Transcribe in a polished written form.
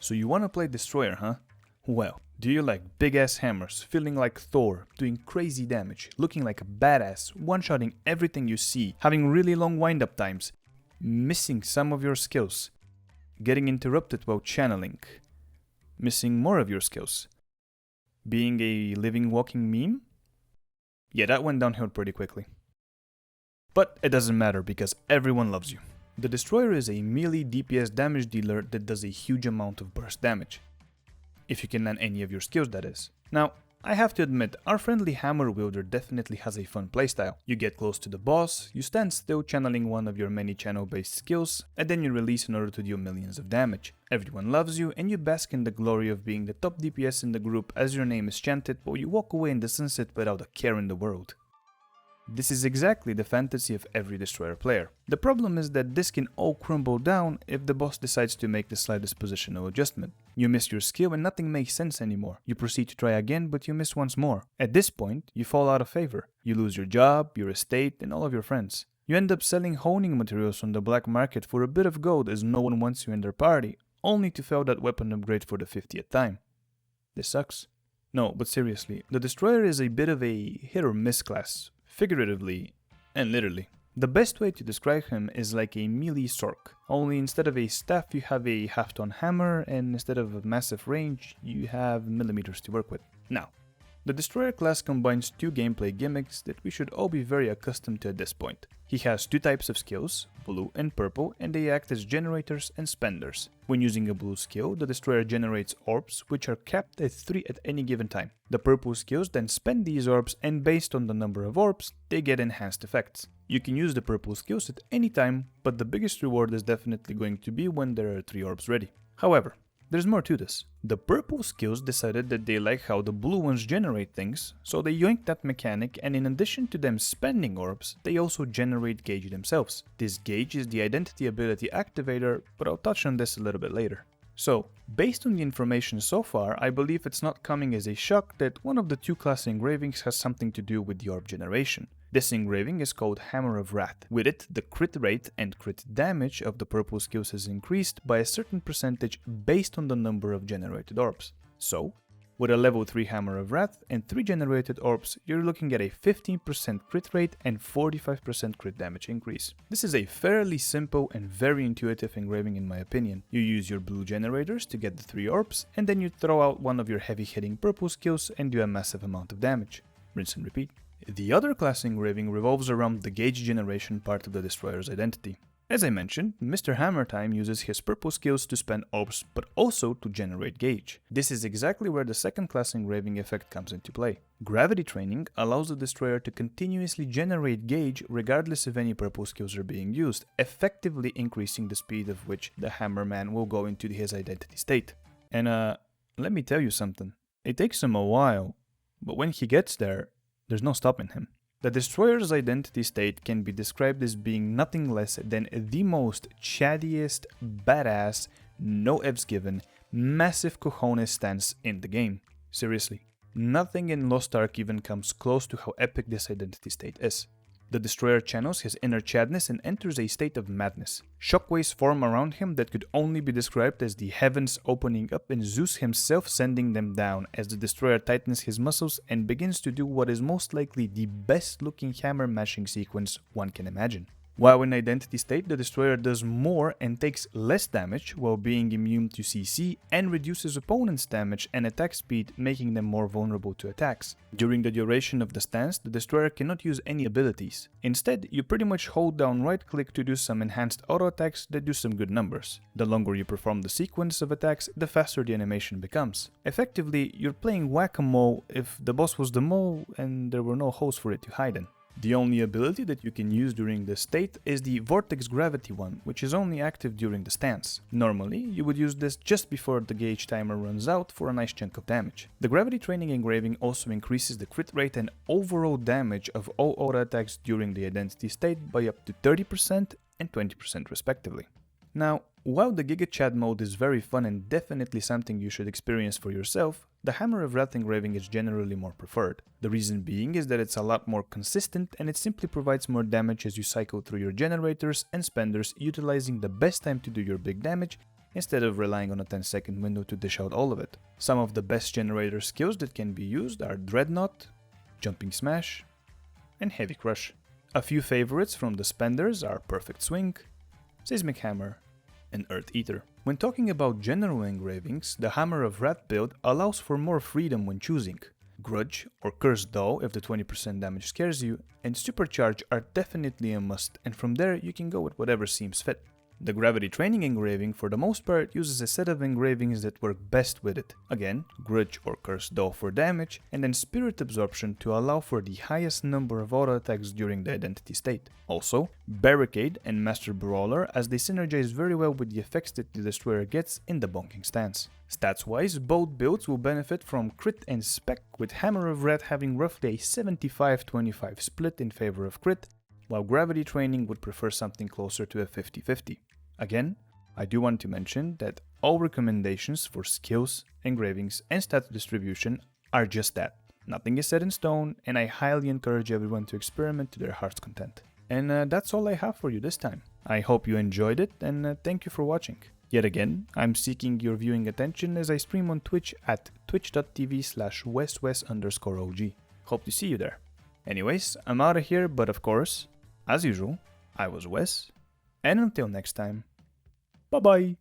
So you wanna play Destroyer, huh? Well, do you like big ass hammers, feeling like Thor, doing crazy damage, looking like a badass, one-shotting everything you see, having really long wind-up times, missing some of your skills, getting interrupted while channeling, missing more of your skills, being a living walking meme? Yeah, that went downhill pretty quickly. But it doesn't matter because everyone loves you. The Destroyer is a melee DPS damage dealer that does a huge amount of burst damage. If you can land any of your skills, that is. Now, I have to admit, our friendly hammer wielder definitely has a fun playstyle. You get close to the boss, you stand still channeling one of your many channel based skills, and then you release in order to deal millions of damage. Everyone loves you, and you bask in the glory of being the top DPS in the group as your name is chanted, while you walk away in the sunset without a care in the world. This is exactly the fantasy of every Destroyer player. The problem is that this can all crumble down if the boss decides to make the slightest positional adjustment. You miss your skill and nothing makes sense anymore. You proceed to try again, but you miss once more. At this point, you fall out of favor. You lose your job, your estate, and all of your friends. You end up selling honing materials on the black market for a bit of gold as no one wants you in their party, only to fail that weapon upgrade for the 50th time. This sucks. No, but seriously, the Destroyer is a bit of a hit or miss class. Figuratively and literally. The best way to describe him is like a melee sork, only instead of a staff you have a half-ton hammer and instead of a massive range you have millimeters to work with. Now, the Destroyer class combines two gameplay gimmicks that we should all be very accustomed to at this point. He has two types of skills, blue and purple, and they act as generators and spenders. When using a blue skill, the Destroyer generates orbs, which are capped at 3 at any given time. The purple skills then spend these orbs, and based on the number of orbs, they get enhanced effects. You can use the purple skills at any time, but the biggest reward is definitely going to be when there are 3 orbs ready. However, there's more to this. The purple skills decided that they like how the blue ones generate things, so they yoinked that mechanic, and in addition to them spending orbs, they also generate gauge themselves. This gauge is the identity ability activator, but I'll touch on this a little bit later. So, based on the information so far, I believe it's not coming as a shock that one of the two class engravings has something to do with the orb generation. This engraving is called Hammer of Wrath. With it, the crit rate and crit damage of the purple skills is increased by a certain percentage based on the number of generated orbs. So, with a level 3 Hammer of Wrath and 3 generated orbs, you're looking at a 15% crit rate and 45% crit damage increase. This is a fairly simple and very intuitive engraving in my opinion. You use your blue generators to get the 3 orbs, and then you throw out one of your heavy hitting purple skills and do a massive amount of damage. Rinse and repeat. The other class engraving revolves around the gauge generation part of the Destroyer's identity. As I mentioned, Mr. Hammertime uses his purple skills to spend orbs, but also to generate gauge. This is exactly where the second class engraving effect comes into play. Gravity training allows the Destroyer to continuously generate gauge regardless if any purple skills are being used, effectively increasing the speed of which the Hammerman will go into his identity state. And let me tell you something. It takes him a while, but when he gets there, there's no stopping him. The Destroyer's identity state can be described as being nothing less than the most chattiest, badass, no ifs given, massive cojones stance in the game. Seriously, nothing in Lost Ark even comes close to how epic this identity state is. The Destroyer channels his inner chadness and enters a state of madness. Shockwaves form around him that could only be described as the heavens opening up and Zeus himself sending them down as the Destroyer tightens his muscles and begins to do what is most likely the best looking hammer mashing sequence one can imagine. While in identity state, the Destroyer does more and takes less damage while being immune to CC and reduces opponents' damage and attack speed, making them more vulnerable to attacks. During the duration of the stance, the Destroyer cannot use any abilities. Instead, you pretty much hold down right click to do some enhanced auto attacks that do some good numbers. The longer you perform the sequence of attacks, the faster the animation becomes. Effectively, you're playing whack-a-mole if the boss was the mole and there were no holes for it to hide in. The only ability that you can use during this state is the Vortex Gravity one, which is only active during the stance. Normally, you would use this just before the gauge timer runs out for a nice chunk of damage. The Gravity Training engraving also increases the crit rate and overall damage of all auto attacks during the identity state by up to 30% and 20% respectively. Now, while the Giga Chad mode is very fun and definitely something you should experience for yourself, the Hammer of Wrath engraving is generally more preferred. The reason being is that it's a lot more consistent and it simply provides more damage as you cycle through your generators and spenders, utilizing the best time to do your big damage instead of relying on a 10-second window to dish out all of it. Some of the best generator skills that can be used are Dreadnought, Jumping Smash, and Heavy Crush. A few favorites from the spenders are Perfect Swing, Seismic Hammer, and Earth Eater. When talking about general engravings, the Hammer of Wrath build allows for more freedom when choosing. Grudge or Curse Dough if the 20% damage scares you, and Supercharge are definitely a must, and from there you can go with whatever seems fit. The Gravity Training engraving for the most part uses a set of engravings that work best with it. Again, Grudge or Curse Dough for damage, and then Spirit Absorption to allow for the highest number of auto attacks during the identity state. Also, Barricade and Master Brawler, as they synergize very well with the effects that the Destroyer gets in the bonking stance. Stats wise, both builds will benefit from crit and spec, with Hammer of Wrath having roughly a 75-25 split in favor of crit, while Gravity Training would prefer something closer to a 50-50. Again, I do want to mention that all recommendations for skills, engravings, and stat distribution are just that. Nothing is set in stone, and I highly encourage everyone to experiment to their heart's content. And that's all I have for you this time. I hope you enjoyed it, and thank you for watching. Yet again, I'm seeking your viewing attention as I stream on Twitch at twitch.tv/WesWes_OG. Hope to see you there. Anyways, I'm out of here, but of course, as usual, I was Wes, and until next time, bye bye!